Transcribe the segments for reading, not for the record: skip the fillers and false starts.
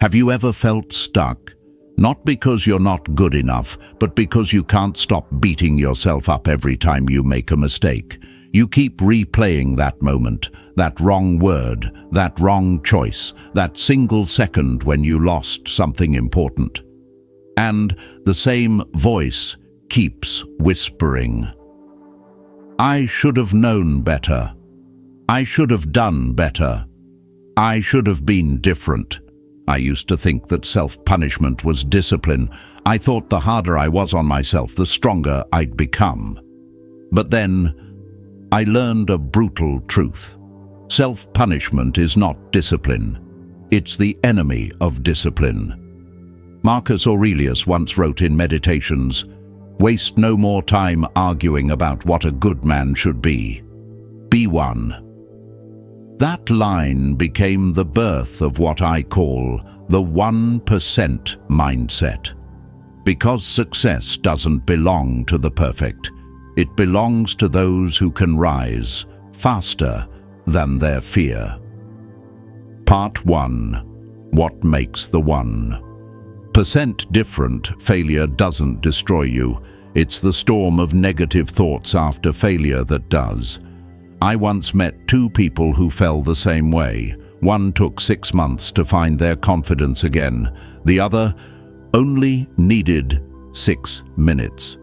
Have you ever felt stuck? Not because you're not good enough, but because you can't stop beating yourself up every time you make a mistake. You keep replaying that moment, that wrong word, that wrong choice, that single second when you lost something important. And the same voice keeps whispering. I should have known better. I should have done better. I should have been different. I used to think that self-punishment was discipline. I thought the harder I was on myself, the stronger I'd become. But then, I learned a brutal truth. Self-punishment is not discipline. It's the enemy of discipline. Marcus Aurelius once wrote in Meditations, "Waste no more time arguing about what a good man should be. Be one." That line became the birth of what I call the 1% mindset. Because success doesn't belong to the perfect. It belongs to those who can rise faster than their fear. Part 1. What makes the 1% different? Failure doesn't destroy you. It's the storm of negative thoughts after failure that does. I once met two people who fell the same way. One took 6 months to find their confidence again. The other only needed 6 minutes.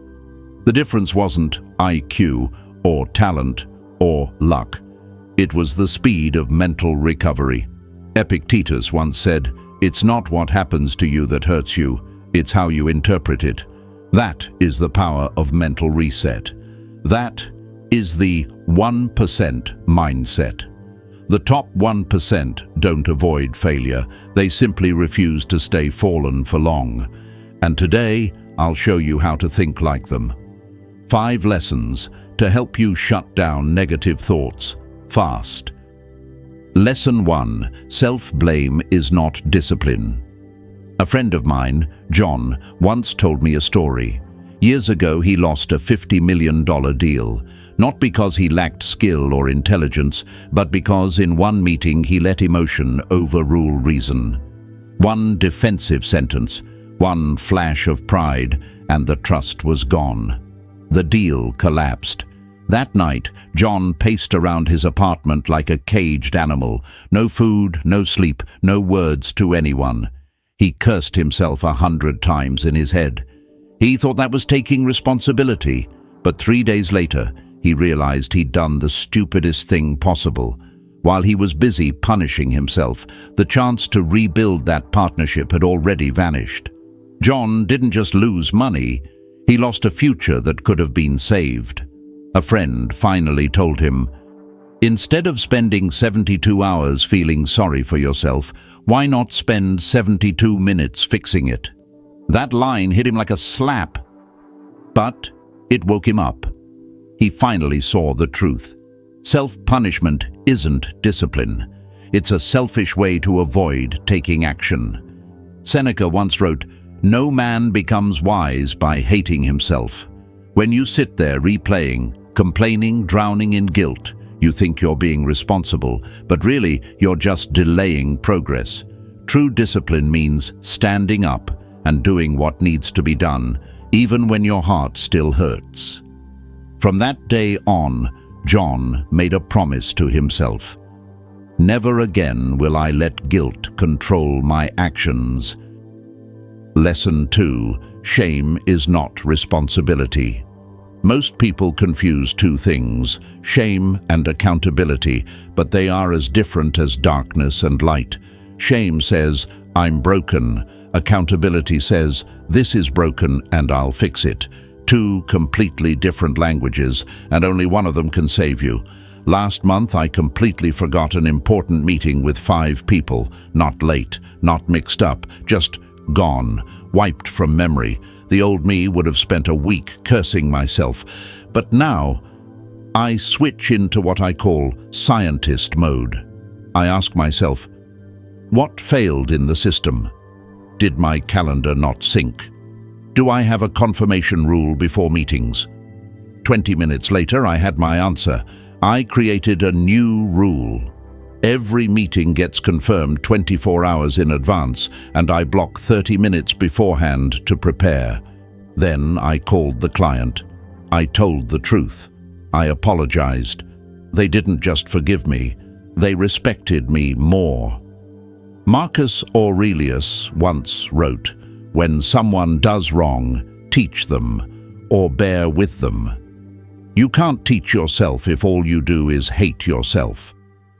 The difference wasn't IQ or talent or luck. It was the speed of mental recovery. Epictetus once said, "It's not what happens to you that hurts you, it's how you interpret it." That is the power of mental reset. That is the 1% mindset. The top 1% don't avoid failure. They simply refuse to stay fallen for long. And today, I'll show you how to think like them. 5 lessons to help you shut down negative thoughts fast. Lesson 1. Self-blame is not discipline. A friend of mine, John, once told me a story. Years ago, he lost a $50 million deal. Not because he lacked skill or intelligence, but because in one meeting he let emotion overrule reason. One defensive sentence, one flash of pride, and the trust was gone. The deal collapsed. That night, John paced around his apartment like a caged animal. No food, no sleep, no words to anyone. He cursed himself 100 times in his head. He thought that was taking responsibility, but 3 days later, he realized he'd done the stupidest thing possible. While he was busy punishing himself, the chance to rebuild that partnership had already vanished. John didn't just lose money, he lost a future that could have been saved. A friend finally told him, "Instead of spending 72 hours feeling sorry for yourself, why not spend 72 minutes fixing it?" That line hit him like a slap, but it woke him up. He finally saw the truth. Self-punishment isn't discipline. It's a selfish way to avoid taking action. Seneca once wrote, "No man becomes wise by hating himself." When you sit there replaying, complaining, drowning in guilt, you think you're being responsible, but really you're just delaying progress. True discipline means standing up and doing what needs to be done, even when your heart still hurts. From that day on, John made a promise to himself. Never again will I let guilt control my actions. Lesson 2. Shame is not responsibility. Most people confuse two things, shame and accountability, but they are as different as darkness and light. Shame says, "I'm broken." Accountability says, "This is broken and I'll fix it." Two completely different languages, and only one of them can save you. Last month, I completely forgot an important meeting with 5 people. Not late, not mixed up, just gone, wiped from memory. The old me would have spent a week cursing myself. But now, I switch into what I call scientist mode. I ask myself, what failed in the system? Did my calendar not sync? Do I have a confirmation rule before meetings? 20 minutes later, I had my answer. I created a new rule. Every meeting gets confirmed 24 hours in advance, and I block 30 minutes beforehand to prepare. Then I called the client. I told the truth. I apologized. They didn't just forgive me, they respected me more. Marcus Aurelius once wrote, "When someone does wrong, teach them, or bear with them." You can't teach yourself if all you do is hate yourself.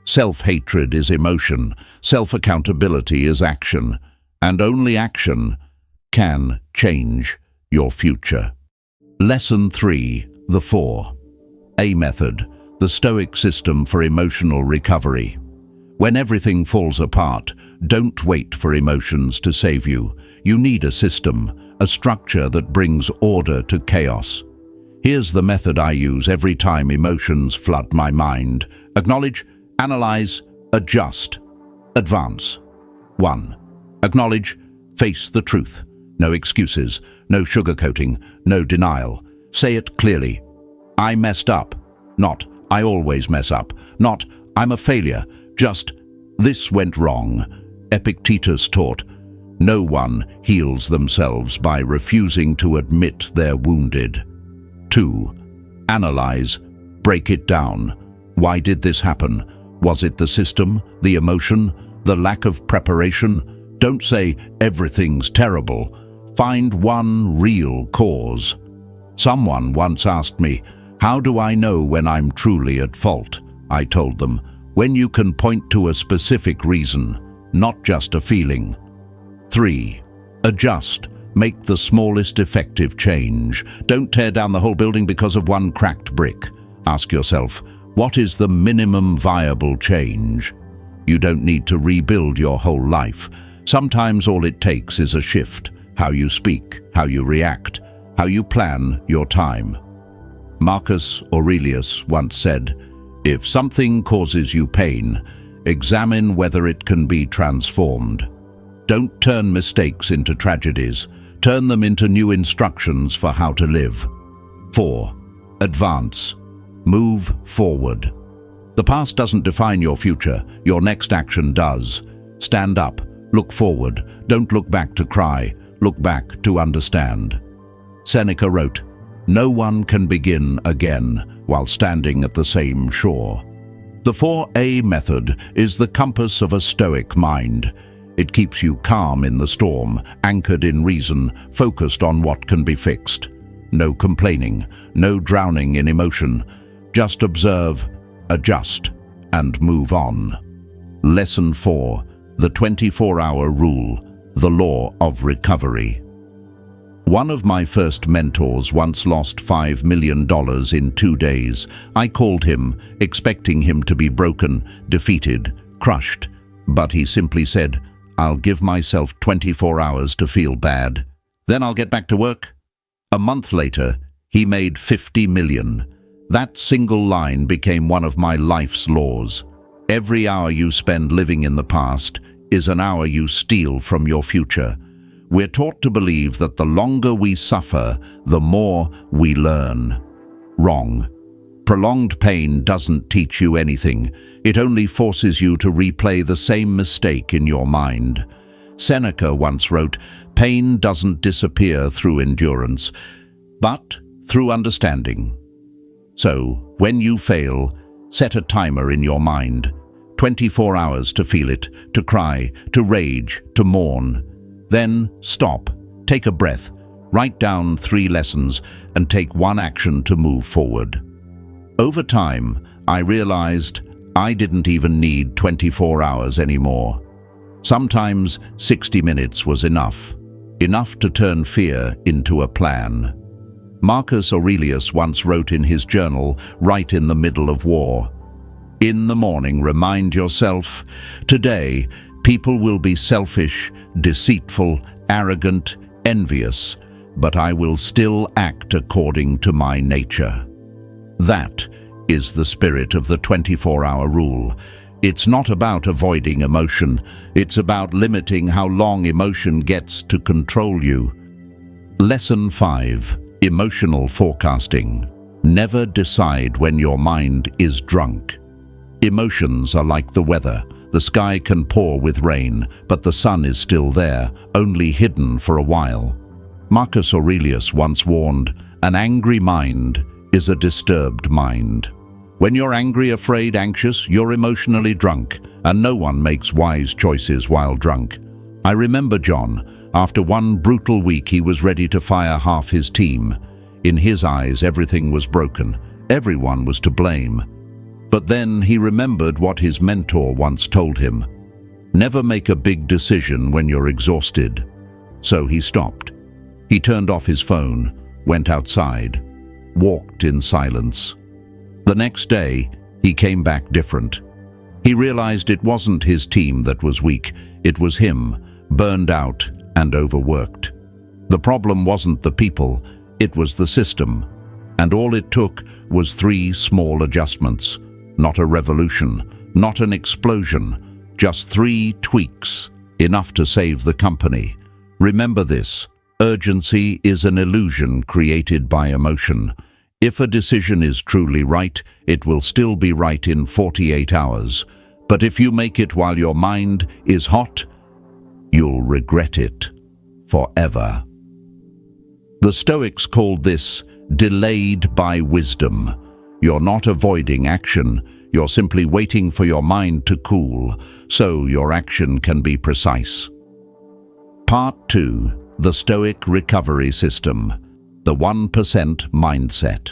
Self-hatred is emotion, self-accountability is action, and only action can change your future. Lesson 3, the 4A method, the Stoic system for emotional recovery. When everything falls apart, don't wait for emotions to save you. You need a system, a structure that brings order to chaos. Here's the method I use every time emotions flood my mind. Acknowledge, analyze, adjust, advance. 1. Acknowledge, face the truth. No excuses, no sugarcoating, no denial. Say it clearly. I messed up. Not, I always mess up. Not, I'm a failure. Just, this went wrong. Epictetus taught, no one heals themselves by refusing to admit they're wounded. 2. Analyze, break it down. Why did this happen? Was it the system, the emotion, the lack of preparation? Don't say everything's terrible. Find one real cause. Someone once asked me, how do I know when I'm truly at fault? I told them, when you can point to a specific reason, not just a feeling. 3. Adjust. Make the smallest effective change. Don't tear down the whole building because of one cracked brick. Ask yourself, what is the minimum viable change? You don't need to rebuild your whole life. Sometimes all it takes is a shift. How you speak, how you react, how you plan your time. Marcus Aurelius once said, if something causes you pain, examine whether it can be transformed. Don't turn mistakes into tragedies. Turn them into new instructions for how to live. 4. Advance. Move forward. The past doesn't define your future. Your next action does. Stand up. Look forward. Don't look back to cry. Look back to understand. Seneca wrote, no one can begin again while standing at the same shore. The 4A method is the compass of a Stoic mind. It keeps you calm in the storm, anchored in reason, focused on what can be fixed. No complaining, no drowning in emotion. Just observe, adjust, and move on. Lesson 4, the 24-hour rule, the law of recovery. One of my first mentors once lost $5 million in 2 days. I called him, expecting him to be broken, defeated, crushed. But he simply said, I'll give myself 24 hours to feel bad. Then I'll get back to work. A month later, he made $50 million. That single line became one of my life's laws. Every hour you spend living in the past is an hour you steal from your future. We're taught to believe that the longer we suffer, the more we learn. Wrong. Prolonged pain doesn't teach you anything. It only forces you to replay the same mistake in your mind. Seneca once wrote, pain doesn't disappear through endurance, but through understanding. So, when you fail, set a timer in your mind. 24 hours to feel it, to cry, to rage, to mourn. Then stop, take a breath, write down 3 lessons, and take one action to move forward. Over time, I realized I didn't even need 24 hours anymore. Sometimes 60 minutes was enough to turn fear into a plan. Marcus Aurelius once wrote in his journal, right in the middle of war, in the morning, remind yourself, today, people will be selfish, deceitful, arrogant, envious, but I will still act according to my nature. That is the spirit of the 24-hour rule. It's not about avoiding emotion. It's about limiting how long emotion gets to control you. Lesson 5. Emotional forecasting. Never decide when your mind is drunk. Emotions are like the weather. The sky can pour with rain, but the sun is still there, only hidden for a while. Marcus Aurelius once warned, "An angry mind is a disturbed mind." When you're angry, afraid, anxious, you're emotionally drunk, and no one makes wise choices while drunk. I remember John. After one brutal week, he was ready to fire half his team. In his eyes, everything was broken. Everyone was to blame. But then he remembered what his mentor once told him. Never make a big decision when you're exhausted. So he stopped. He turned off his phone, went outside, walked in silence. The next day, he came back different. He realized it wasn't his team that was weak, it was him, burned out and overworked. The problem wasn't the people, it was the system. And all it took was 3 small adjustments. Not a revolution, not an explosion, just 3 tweaks, enough to save the company. Remember this, urgency is an illusion created by emotion. If a decision is truly right, it will still be right in 48 hours. But if you make it while your mind is hot, you'll regret it forever. The Stoics called this delayed by wisdom. You're not avoiding action, you're simply waiting for your mind to cool, so your action can be precise. Part 2. The Stoic Recovery System. The 1% Mindset.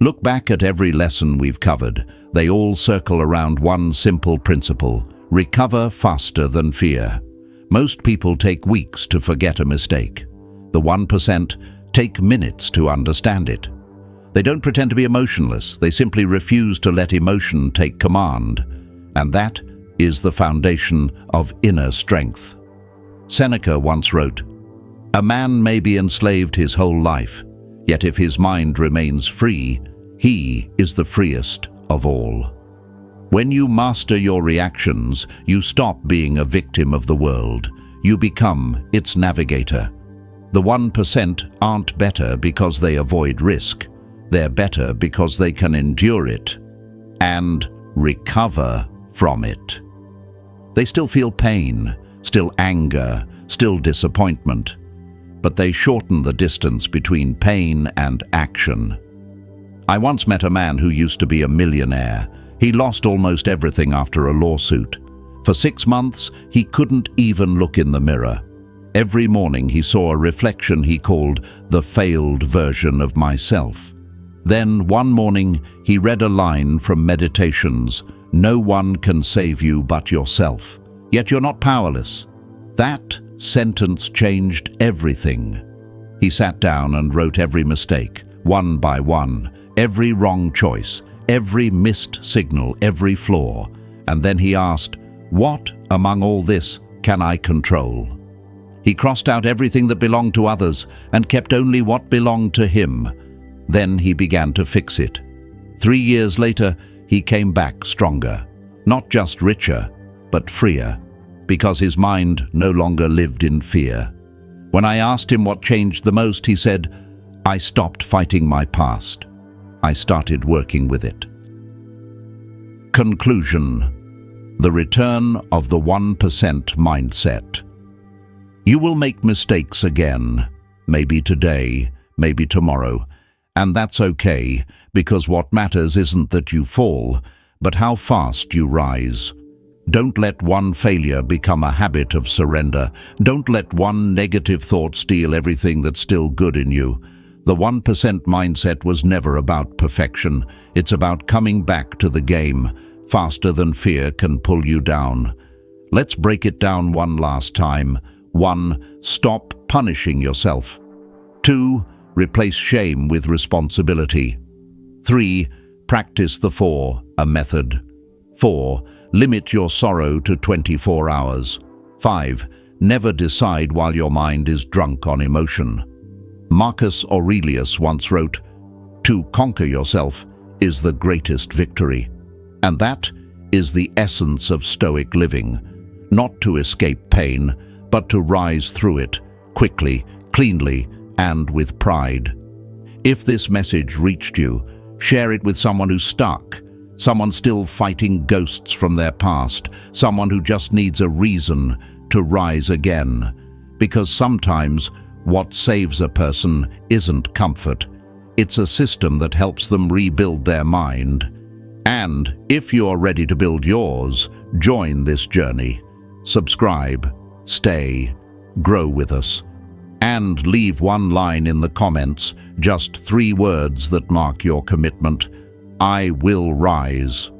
Look back at every lesson we've covered. They all circle around one simple principle: recover faster than fear. Most people take weeks to forget a mistake. The 1% take minutes to understand it. They don't pretend to be emotionless, they simply refuse to let emotion take command. And that is the foundation of inner strength. Seneca once wrote, "A man may be enslaved his whole life, yet if his mind remains free, he is the freest of all." When you master your reactions, you stop being a victim of the world. You become its navigator. The 1% aren't better because they avoid risk. They're better because they can endure it and recover from it. They still feel pain, still anger, still disappointment, but they shorten the distance between pain and action. I once met a man who used to be a millionaire. He lost almost everything after a lawsuit. For 6 months, he couldn't even look in the mirror. Every morning he saw a reflection he called the failed version of myself. Then one morning he read a line from Meditations, "No one can save you but yourself, yet you're not powerless." That sentence changed everything. He sat down and wrote every mistake, one by one, every wrong choice, every missed signal, every flaw. And then he asked, "What among all this can I control?" He crossed out everything that belonged to others and kept only what belonged to him. Then he began to fix it. 3 years later, he came back stronger, not just richer, but freer, because his mind no longer lived in fear. When I asked him what changed the most, he said, "I stopped fighting my past. I started working with it." Conclusion. The return of the 1% mindset. You will make mistakes again, maybe today, maybe tomorrow. And that's okay, because what matters isn't that you fall, but how fast you rise. Don't let one failure become a habit of surrender. Don't let one negative thought steal everything that's still good in you. The 1% mindset was never about perfection. It's about coming back to the game, faster than fear can pull you down. Let's break it down one last time. 1. Stop punishing yourself. 2. Replace shame with responsibility. 3. Practice the 4, a method. 4. Limit your sorrow to 24 hours. 5. Never decide while your mind is drunk on emotion. Marcus Aurelius once wrote, "To conquer yourself is the greatest victory." And that is the essence of Stoic living. Not to escape pain, but to rise through it, quickly, cleanly, and with pride. If this message reached you, share it with someone who's stuck. someone still fighting ghosts from their past, someone who just needs a reason to rise again. Because sometimes what saves a person isn't comfort, it's a system that helps them rebuild their mind. And if you're ready to build yours, join this journey. Subscribe, stay, grow with us, and leave one line in the comments, just 3 words that mark your commitment. I will rise.